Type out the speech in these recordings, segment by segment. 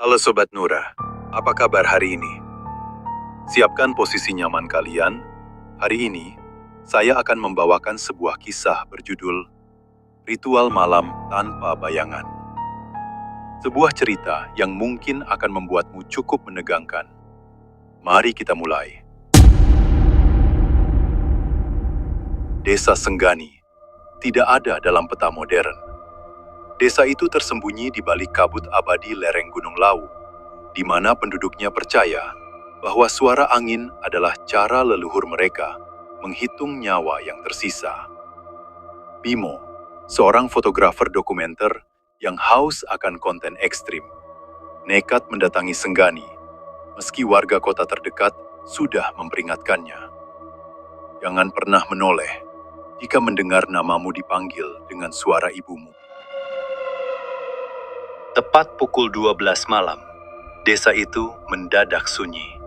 Halo Sobat Nura, apa kabar hari ini? Siapkan posisi nyaman kalian. Hari ini, saya akan membawakan sebuah kisah berjudul Ritual Malam Tanpa Bayangan. Sebuah cerita yang mungkin akan membuatmu cukup menegangkan. Mari kita mulai. Desa Senggani tidak ada dalam peta modern. Desa itu tersembunyi di balik kabut abadi lereng Gunung Lawu, di mana penduduknya percaya bahwa suara angin adalah cara leluhur mereka menghitung nyawa yang tersisa. Bimo, seorang fotografer dokumenter yang haus akan konten ekstrim, nekat mendatangi Senggani, meski warga kota terdekat sudah memperingatkannya. Jangan pernah menoleh jika mendengar namamu dipanggil dengan suara ibumu. Tepat pukul 12 malam, desa itu mendadak sunyi.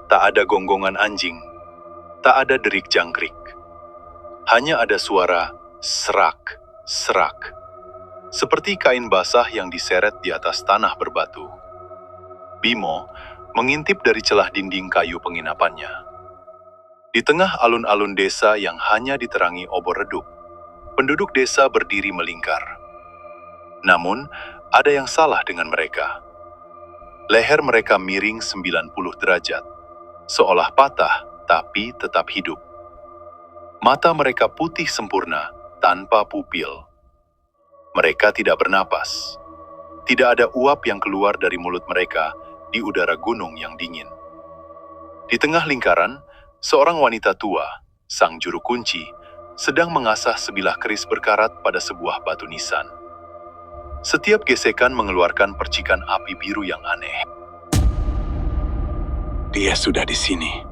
Tak ada gonggongan anjing, tak ada derik jangkrik. Hanya ada suara serak, serak. Seperti kain basah yang diseret di atas tanah berbatu. Bimo mengintip dari celah dinding kayu penginapannya. Di tengah alun-alun desa yang hanya diterangi obor redup, penduduk desa berdiri melingkar. Namun, ada yang salah dengan mereka. Leher mereka miring 90 derajat, seolah patah tapi tetap hidup. Mata mereka putih sempurna, tanpa pupil. Mereka tidak bernapas. Tidak ada uap yang keluar dari mulut mereka di udara gunung yang dingin. Di tengah lingkaran, seorang wanita tua, sang juru kunci, sedang mengasah sebilah keris berkarat pada sebuah batu nisan. Setiap gesekan mengeluarkan percikan api biru yang aneh. Dia sudah di sini,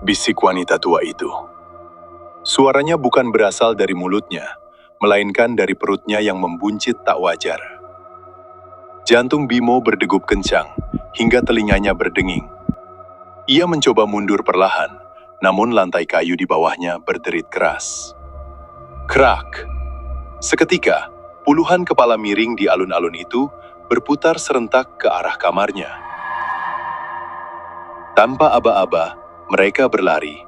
bisik wanita tua itu. Suaranya bukan berasal dari mulutnya, melainkan dari perutnya yang membuncit tak wajar. Jantung Bimo berdegup kencang, hingga telinganya berdenging. Ia mencoba mundur perlahan, namun lantai kayu di bawahnya berderit keras. Krak! Seketika, puluhan kepala miring di alun-alun itu berputar serentak ke arah kamarnya. Tanpa aba-aba, mereka berlari.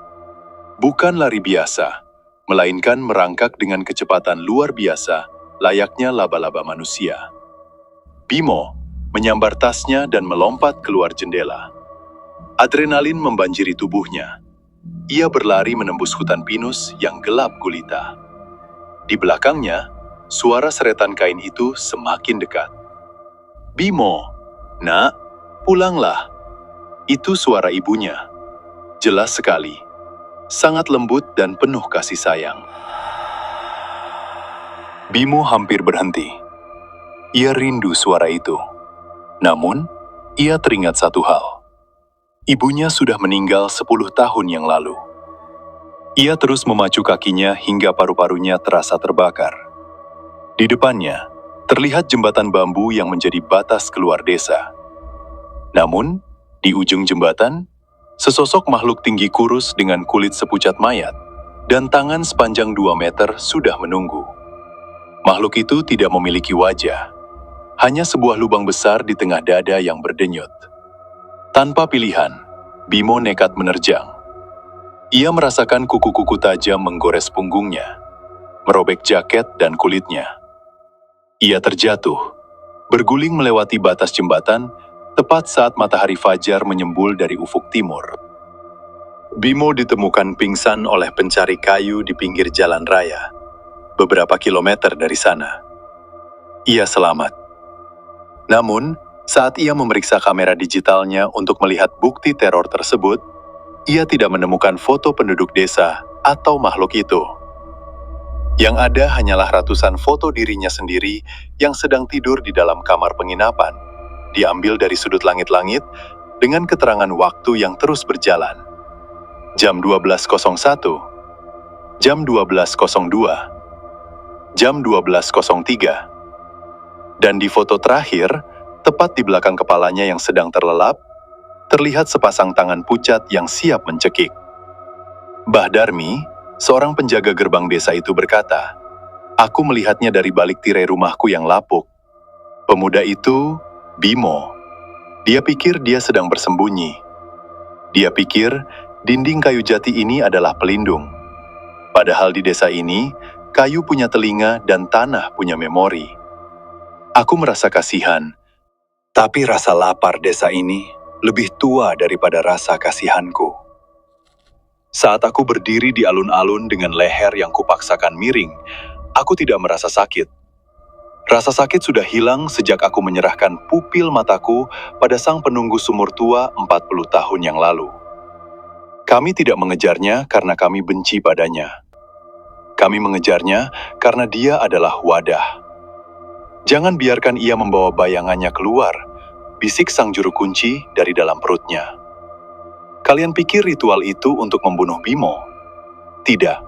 Bukan lari biasa, melainkan merangkak dengan kecepatan luar biasa, layaknya laba-laba manusia. Bimo menyambar tasnya dan melompat keluar jendela. Adrenalin membanjiri tubuhnya. Ia berlari menembus hutan pinus yang gelap gulita. Di belakangnya, suara seretan kain itu semakin dekat. Bimo, nak, pulanglah. Itu suara ibunya. Jelas sekali. Sangat lembut dan penuh kasih sayang. Bimo hampir berhenti. Ia rindu suara itu. Namun, ia teringat satu hal. Ibunya sudah meninggal 10 tahun yang lalu. Ia terus memacu kakinya hingga paru-parunya terasa terbakar. Di depannya, terlihat jembatan bambu yang menjadi batas keluar desa. Namun, di ujung jembatan, sesosok makhluk tinggi kurus dengan kulit sepucat mayat dan tangan sepanjang 2 meter sudah menunggu. Makhluk itu tidak memiliki wajah, hanya sebuah lubang besar di tengah dada yang berdenyut. Tanpa pilihan, Bimo nekat menerjang. Ia merasakan kuku-kuku tajam menggores punggungnya, merobek jaket dan kulitnya. Ia terjatuh, berguling melewati batas jembatan, tepat saat matahari fajar menyembul dari ufuk timur. Bimo ditemukan pingsan oleh pencari kayu di pinggir jalan raya, beberapa kilometer dari sana. Ia selamat. Namun, saat ia memeriksa kamera digitalnya untuk melihat bukti teror tersebut, ia tidak menemukan foto penduduk desa atau makhluk itu. Yang ada hanyalah ratusan foto dirinya sendiri yang sedang tidur di dalam kamar penginapan, diambil dari sudut langit-langit dengan keterangan waktu yang terus berjalan. Jam 12.01, jam 12.02, jam 12.03. Dan di foto terakhir, tepat di belakang kepalanya yang sedang terlelap, terlihat sepasang tangan pucat yang siap mencekik. Mbah Darmi, seorang penjaga gerbang desa itu berkata, "Aku melihatnya dari balik tirai rumahku yang lapuk. Pemuda itu Bimo. Dia pikir dia sedang bersembunyi. Dia pikir dinding kayu jati ini adalah pelindung. Padahal di desa ini, kayu punya telinga dan tanah punya memori. Aku merasa kasihan, tapi rasa lapar desa ini lebih tua daripada rasa kasihanku. Saat aku berdiri di alun-alun dengan leher yang kupaksakan miring, aku tidak merasa sakit. Rasa sakit sudah hilang sejak aku menyerahkan pupil mataku pada sang penunggu sumur tua 40 tahun yang lalu. Kami tidak mengejarnya karena kami benci padanya. Kami mengejarnya karena dia adalah wadah. Jangan biarkan ia membawa bayangannya keluar, bisik sang juru kunci dari dalam perutnya. Kalian pikir ritual itu untuk membunuh Bimo? Tidak.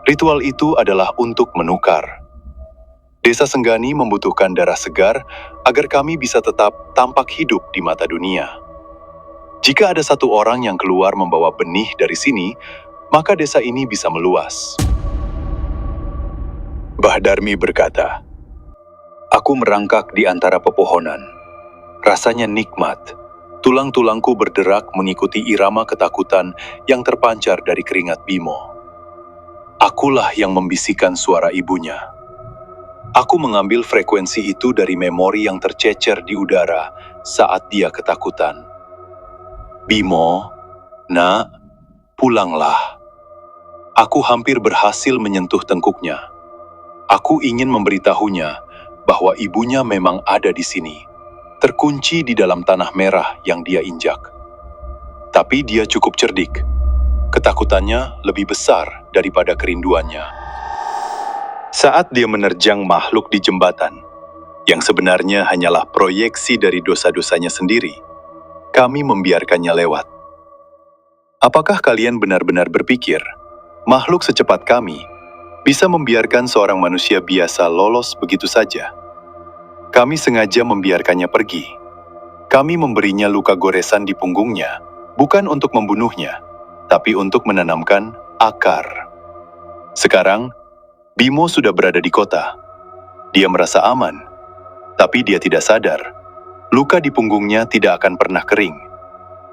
Ritual itu adalah untuk menukar. Desa Senggani membutuhkan darah segar agar kami bisa tetap tampak hidup di mata dunia. Jika ada satu orang yang keluar membawa benih dari sini, maka desa ini bisa meluas. Bahdarmi berkata, "Aku merangkak di antara pepohonan. Rasanya nikmat. Tulang-tulangku berderak mengikuti irama ketakutan yang terpancar dari keringat Bimo. Akulah yang membisikkan suara ibunya. Aku mengambil frekuensi itu dari memori yang tercecer di udara saat dia ketakutan. Bimo, nak, pulanglah. Aku hampir berhasil menyentuh tengkuknya. Aku ingin memberitahunya bahwa ibunya memang ada di sini, terkunci di dalam tanah merah yang dia injak. Tapi dia cukup cerdik. Ketakutannya lebih besar daripada kerinduannya. Saat dia menerjang makhluk di jembatan, yang sebenarnya hanyalah proyeksi dari dosa-dosanya sendiri, kami membiarkannya lewat. Apakah kalian benar-benar berpikir, makhluk secepat kami bisa membiarkan seorang manusia biasa lolos begitu saja? Kami sengaja membiarkannya pergi. Kami memberinya luka goresan di punggungnya, bukan untuk membunuhnya, tapi untuk menanamkan akar. Sekarang, Bimo sudah berada di kota. Dia merasa aman, tapi dia tidak sadar. Luka di punggungnya tidak akan pernah kering.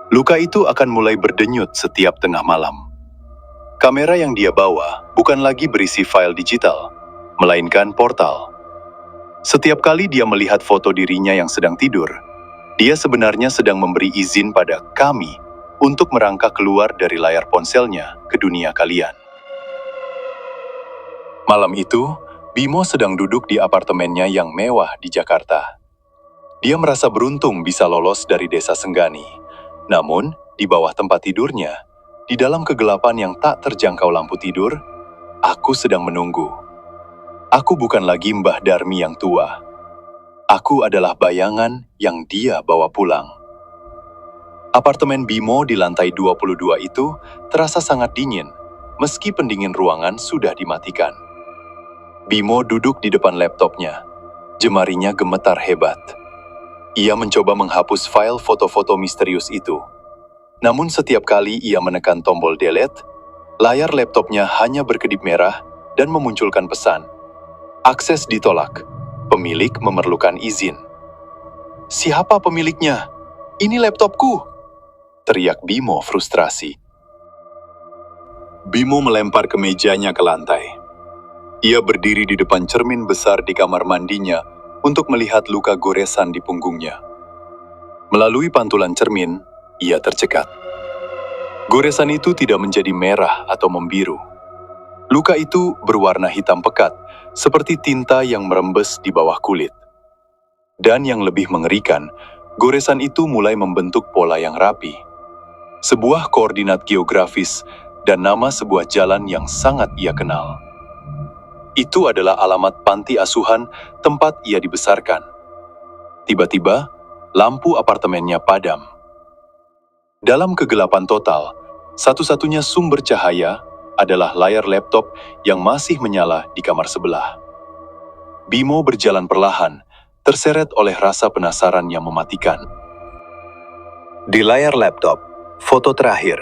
Luka itu akan mulai berdenyut setiap tengah malam. Kamera yang dia bawa bukan lagi berisi file digital, melainkan portal. Setiap kali dia melihat foto dirinya yang sedang tidur, dia sebenarnya sedang memberi izin pada kami untuk merangkak keluar dari layar ponselnya ke dunia kalian. Malam itu, Bimo sedang duduk di apartemennya yang mewah di Jakarta. Dia merasa beruntung bisa lolos dari desa Senggani. Namun, di bawah tempat tidurnya, di dalam kegelapan yang tak terjangkau lampu tidur, aku sedang menunggu. Aku bukan lagi Mbah Darmi yang tua. Aku adalah bayangan yang dia bawa pulang. Apartemen Bimo di lantai 22 itu terasa sangat dingin, meski pendingin ruangan sudah dimatikan. Bimo duduk di depan laptopnya. Jemarinya gemetar hebat. Ia mencoba menghapus file foto-foto misterius itu. Namun setiap kali ia menekan tombol delete, layar laptopnya hanya berkedip merah dan memunculkan pesan. Akses ditolak. Pemilik memerlukan izin. Siapa pemiliknya? Ini laptopku! Teriak Bimo frustrasi. Bimo melempar kemejanya ke lantai. Ia berdiri di depan cermin besar di kamar mandinya untuk melihat luka goresan di punggungnya. Melalui pantulan cermin, ia tercekat. Goresan itu tidak menjadi merah atau membiru. Luka itu berwarna hitam pekat, seperti tinta yang merembes di bawah kulit. Dan yang lebih mengerikan, goresan itu mulai membentuk pola yang rapi. Sebuah koordinat geografis dan nama sebuah jalan yang sangat ia kenal. Itu adalah alamat panti asuhan tempat ia dibesarkan. Tiba-tiba, lampu apartemennya padam. Dalam kegelapan total, satu-satunya sumber cahaya adalah layar laptop yang masih menyala di kamar sebelah. Bimo berjalan perlahan, terseret oleh rasa penasaran yang mematikan. Di layar laptop, foto terakhir,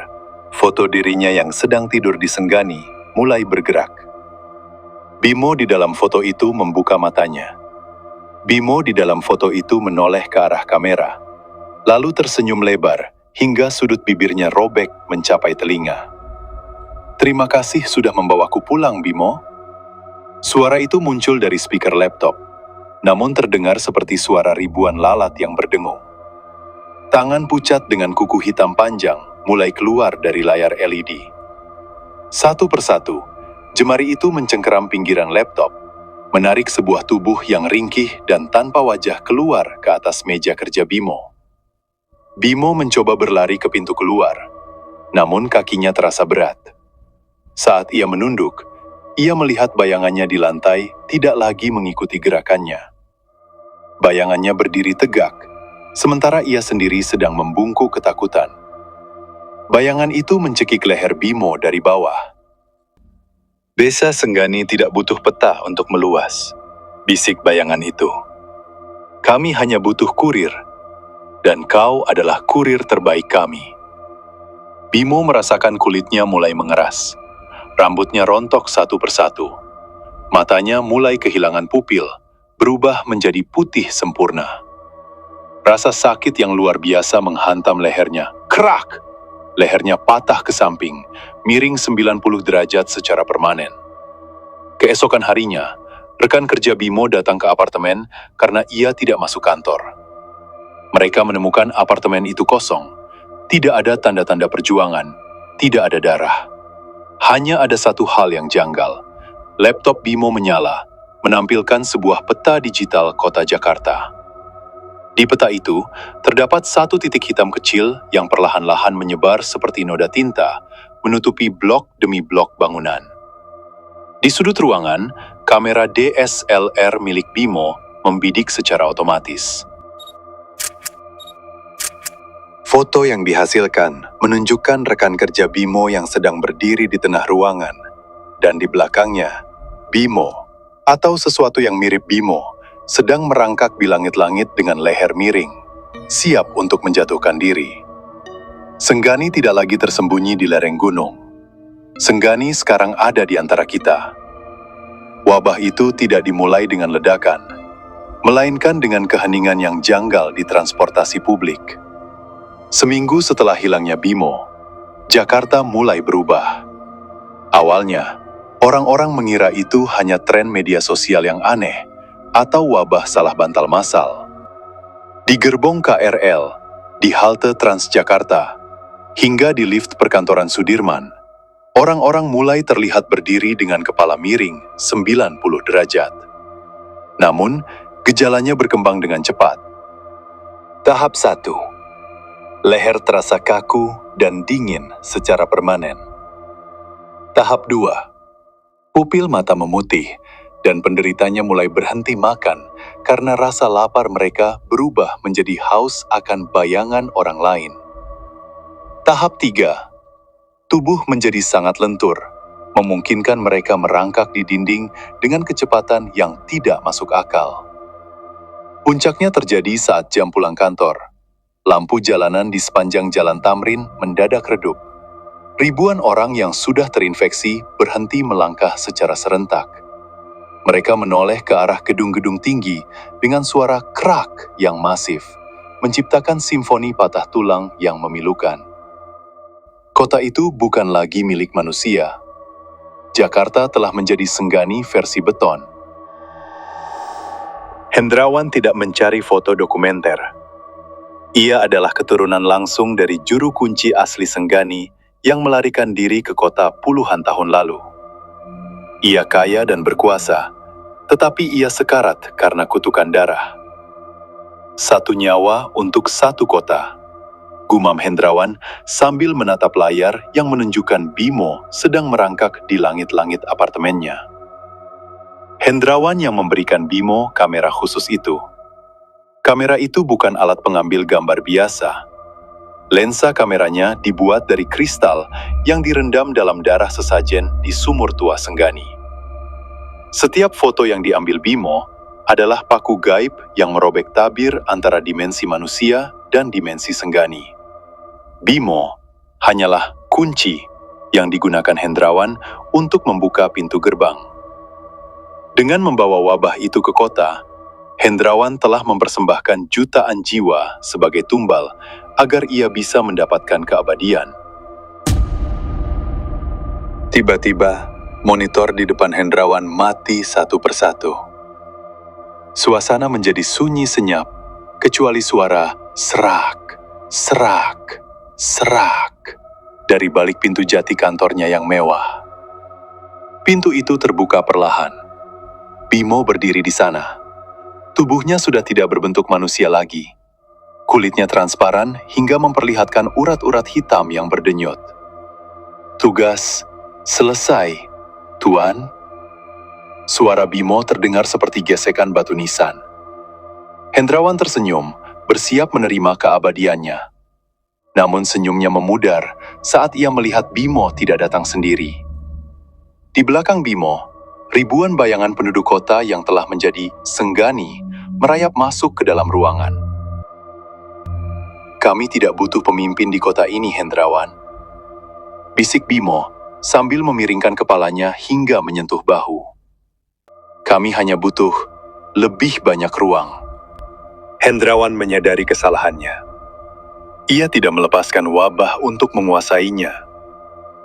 foto dirinya yang sedang tidur di Senggani, mulai bergerak. Bimo di dalam foto itu membuka matanya. Bimo di dalam foto itu menoleh ke arah kamera, lalu tersenyum lebar hingga sudut bibirnya robek mencapai telinga. "Terima kasih sudah membawaku pulang, Bimo." Suara itu muncul dari speaker laptop, namun terdengar seperti suara ribuan lalat yang berdengung. Tangan pucat dengan kuku hitam panjang mulai keluar dari layar LED. Satu persatu, jemari itu mencengkeram pinggiran laptop, menarik sebuah tubuh yang ringkih dan tanpa wajah keluar ke atas meja kerja Bimo. Bimo mencoba berlari ke pintu keluar, namun kakinya terasa berat. Saat ia menunduk, ia melihat bayangannya di lantai tidak lagi mengikuti gerakannya. Bayangannya berdiri tegak, sementara ia sendiri sedang membungkuk ketakutan. Bayangan itu mencekik leher Bimo dari bawah. "Desa Senggani tidak butuh peta untuk meluas," bisik bayangan itu. "Kami hanya butuh kurir, dan kau adalah kurir terbaik kami." Bimo merasakan kulitnya mulai mengeras. Rambutnya rontok satu persatu. Matanya mulai kehilangan pupil, berubah menjadi putih sempurna. Rasa sakit yang luar biasa menghantam lehernya. Krak! Lehernya patah ke samping, miring 90 derajat secara permanen. Keesokan harinya, rekan kerja Bimo datang ke apartemen karena ia tidak masuk kantor. Mereka menemukan apartemen itu kosong. Tidak ada tanda-tanda perjuangan, tidak ada darah. Hanya ada satu hal yang janggal. Laptop Bimo menyala, menampilkan sebuah peta digital kota Jakarta. Di peta itu, terdapat satu titik hitam kecil yang perlahan-lahan menyebar seperti noda tinta, menutupi blok demi blok bangunan. Di sudut ruangan, kamera DSLR milik Bimo membidik secara otomatis. Foto yang dihasilkan menunjukkan rekan kerja Bimo yang sedang berdiri di tengah ruangan, dan di belakangnya, Bimo, atau sesuatu yang mirip Bimo, sedang merangkak di langit-langit dengan leher miring, siap untuk menjatuhkan diri. Senggani tidak lagi tersembunyi di lereng gunung. Senggani sekarang ada di antara kita. Wabah itu tidak dimulai dengan ledakan, melainkan dengan keheningan yang janggal di transportasi publik. Seminggu setelah hilangnya Bimo, Jakarta mulai berubah. Awalnya, orang-orang mengira itu hanya tren media sosial yang aneh atau wabah salah bantal massal. Di gerbong KRL, di halte Transjakarta, hingga di lift perkantoran Sudirman, orang-orang mulai terlihat berdiri dengan kepala miring 90 derajat. Namun, gejalanya berkembang dengan cepat. Tahap 1. Leher terasa kaku dan dingin secara permanen. Tahap 2. Pupil mata memutih, dan penderitanya mulai berhenti makan karena rasa lapar mereka berubah menjadi haus akan bayangan orang lain. Tahap 3. Tubuh menjadi sangat lentur, memungkinkan mereka merangkak di dinding dengan kecepatan yang tidak masuk akal. Puncaknya terjadi saat jam pulang kantor. Lampu jalanan di sepanjang Jalan Tamrin mendadak redup. Ribuan orang yang sudah terinfeksi berhenti melangkah secara serentak. Mereka menoleh ke arah gedung-gedung tinggi dengan suara krak yang masif, menciptakan simfoni patah tulang yang memilukan. Kota itu bukan lagi milik manusia. Jakarta telah menjadi Senggani versi beton. Hendrawan tidak mencari foto dokumenter. Ia adalah keturunan langsung dari juru kunci asli Senggani yang melarikan diri ke kota puluhan tahun lalu. Ia kaya dan berkuasa, tetapi ia sekarat karena kutukan darah. Satu nyawa untuk satu kota, gumam Hendrawan sambil menatap layar yang menunjukkan Bimo sedang merangkak di langit-langit apartemennya. Hendrawan yang memberikan Bimo kamera khusus itu. Kamera itu bukan alat pengambil gambar biasa. Lensa kameranya dibuat dari kristal yang direndam dalam darah sesajen di sumur tua Senggani. Setiap foto yang diambil Bimo adalah paku gaib yang merobek tabir antara dimensi manusia dan dimensi Senggani. Bimo hanyalah kunci yang digunakan Hendrawan untuk membuka pintu gerbang. Dengan membawa wabah itu ke kota, Hendrawan telah mempersembahkan jutaan jiwa sebagai tumbal agar ia bisa mendapatkan keabadian. Tiba-tiba, monitor di depan Hendrawan mati satu persatu. Suasana menjadi sunyi senyap, kecuali suara serak, serak, serak dari balik pintu jati kantornya yang mewah. Pintu itu terbuka perlahan. Bimo berdiri di sana. Tubuhnya sudah tidak berbentuk manusia lagi. Kulitnya transparan hingga memperlihatkan urat-urat hitam yang berdenyut. Tugas selesai, Tuan. Suara Bimo terdengar seperti gesekan batu nisan. Hendrawan tersenyum, bersiap menerima keabadiannya. Namun senyumnya memudar saat ia melihat Bimo tidak datang sendiri. Di belakang Bimo, ribuan bayangan penduduk kota yang telah menjadi senggani merayap masuk ke dalam ruangan. Kami tidak butuh pemimpin di kota ini, Hendrawan. Bisik Bimo sambil memiringkan kepalanya hingga menyentuh bahu. Kami hanya butuh lebih banyak ruang. Hendrawan menyadari kesalahannya. Ia tidak melepaskan wabah untuk menguasainya.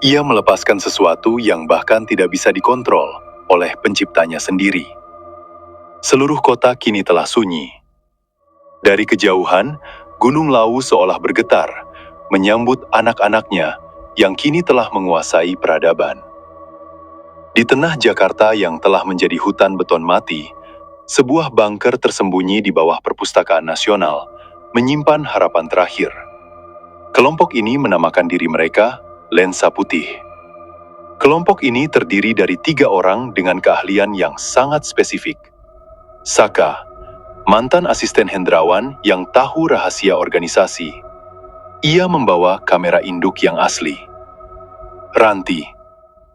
Ia melepaskan sesuatu yang bahkan tidak bisa dikontrol oleh penciptanya sendiri. Seluruh kota kini telah sunyi. Dari kejauhan, Gunung Lawu seolah bergetar, menyambut anak-anaknya yang kini telah menguasai peradaban. Di tengah Jakarta yang telah menjadi hutan beton mati, sebuah bunker tersembunyi di bawah Perpustakaan Nasional menyimpan harapan terakhir. Kelompok ini menamakan diri mereka Lensa Putih. Kelompok ini terdiri dari 3 orang dengan keahlian yang sangat spesifik. Saka, mantan asisten Hendrawan yang tahu rahasia organisasi. Ia membawa kamera induk yang asli. Ranti,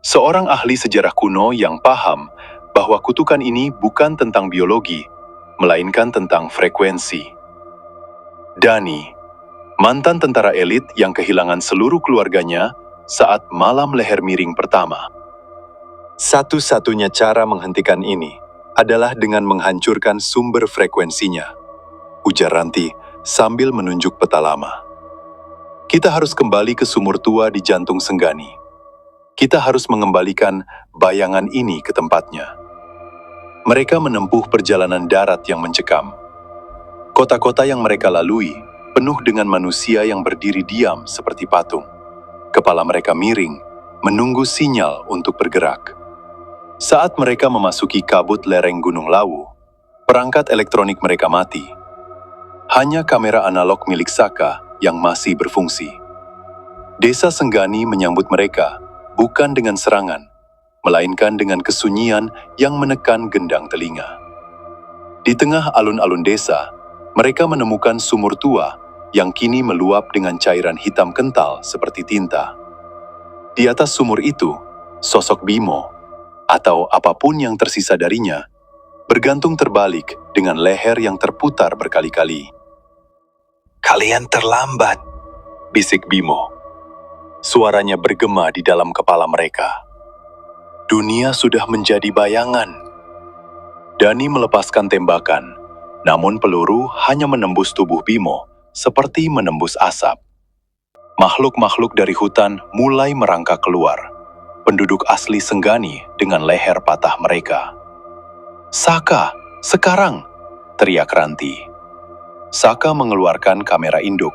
seorang ahli sejarah kuno yang paham bahwa kutukan ini bukan tentang biologi, melainkan tentang frekuensi. Dani, mantan tentara elit yang kehilangan seluruh keluarganya saat malam leher miring pertama. Satu-satunya cara menghentikan ini adalah dengan menghancurkan sumber frekuensinya, ujar Ranti sambil menunjuk peta lama. Kita harus kembali ke sumur tua di jantung Senggani. Kita harus mengembalikan bayangan ini ke tempatnya. Mereka menempuh perjalanan darat yang mencekam. Kota-kota yang mereka lalui penuh dengan manusia yang berdiri diam seperti patung. Kepala mereka miring, menunggu sinyal untuk bergerak. Saat mereka memasuki kabut lereng Gunung Lawu, perangkat elektronik mereka mati. Hanya kamera analog milik Saka yang masih berfungsi. Desa Senggani menyambut mereka, bukan dengan serangan, melainkan dengan kesunyian yang menekan gendang telinga. Di tengah alun-alun desa, mereka menemukan sumur tua yang kini meluap dengan cairan hitam kental seperti tinta. Di atas sumur itu, sosok Bimo, atau apapun yang tersisa darinya, bergantung terbalik dengan leher yang terputar berkali-kali. Kalian terlambat, bisik Bimo. Suaranya bergema di dalam kepala mereka. Dunia sudah menjadi bayangan. Dani melepaskan tembakan, namun peluru hanya menembus tubuh Bimo, seperti menembus asap. Makhluk-makhluk dari hutan mulai merangkak keluar. Penduduk asli Senggani dengan leher patah mereka. Saka, sekarang! Teriak Ranti. Saka mengeluarkan kamera induk.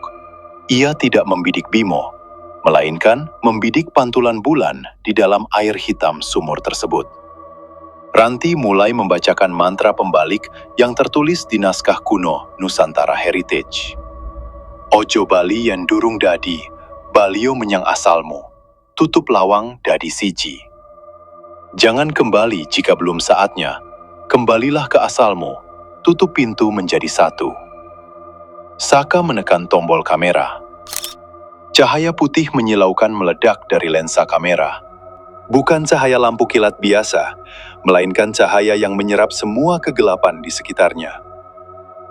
Ia tidak membidik Bimo, melainkan membidik pantulan bulan di dalam air hitam sumur tersebut. Ranti mulai membacakan mantra pembalik yang tertulis di naskah kuno Nusantara Heritage. Ojo Bali yang durung dadi, balio menyang asalmu, tutup lawang dadi siji. Jangan kembali jika belum saatnya, kembalilah ke asalmu, tutup pintu menjadi satu. Saka menekan tombol kamera. Cahaya putih menyilaukan meledak dari lensa kamera. Bukan cahaya lampu kilat biasa, melainkan cahaya yang menyerap semua kegelapan di sekitarnya.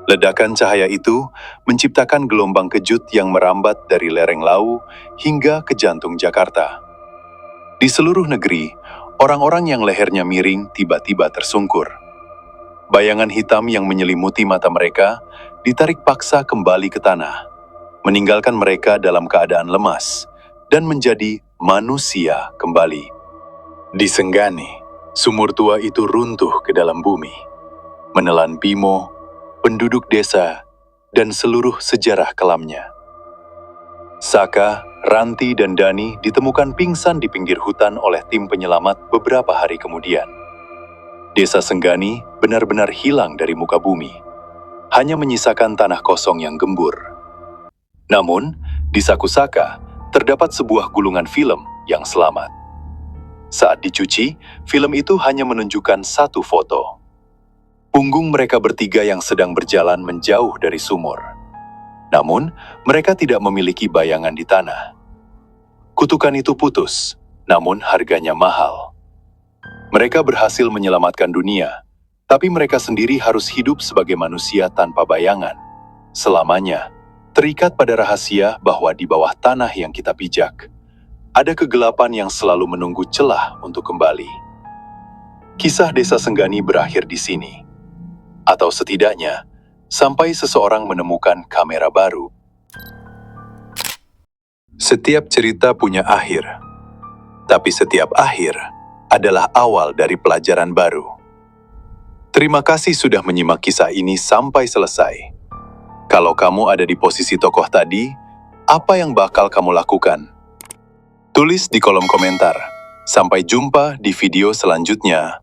Ledakan cahaya itu menciptakan gelombang kejut yang merambat dari lereng Lawu hingga ke jantung Jakarta. Di seluruh negeri, orang-orang yang lehernya miring tiba-tiba tersungkur. Bayangan hitam yang menyelimuti mata mereka ditarik paksa kembali ke tanah, meninggalkan mereka dalam keadaan lemas dan menjadi manusia kembali. Di Senggani, sumur tua itu runtuh ke dalam bumi, menelan Bimo, penduduk desa, dan seluruh sejarah kelamnya. Saka, Ranti, dan Dani ditemukan pingsan di pinggir hutan oleh tim penyelamat beberapa hari kemudian. Desa Senggani benar-benar hilang dari muka bumi, hanya menyisakan tanah kosong yang gembur. Namun, di saku Saka terdapat sebuah gulungan film yang selamat. Saat dicuci, film itu hanya menunjukkan satu foto. Punggung mereka bertiga yang sedang berjalan menjauh dari sumur. Namun, mereka tidak memiliki bayangan di tanah. Kutukan itu putus, namun harganya mahal. Mereka berhasil menyelamatkan dunia, tapi mereka sendiri harus hidup sebagai manusia tanpa bayangan. Selamanya, terikat pada rahasia bahwa di bawah tanah yang kita pijak, ada kegelapan yang selalu menunggu celah untuk kembali. Kisah Desa Senggani berakhir di sini. Atau setidaknya, sampai seseorang menemukan kamera baru. Setiap cerita punya akhir, tapi setiap akhir adalah awal dari pelajaran baru. Terima kasih sudah menyimak kisah ini sampai selesai. Kalau kamu ada di posisi tokoh tadi, apa yang bakal kamu lakukan? Tulis di kolom komentar. Sampai jumpa di video selanjutnya.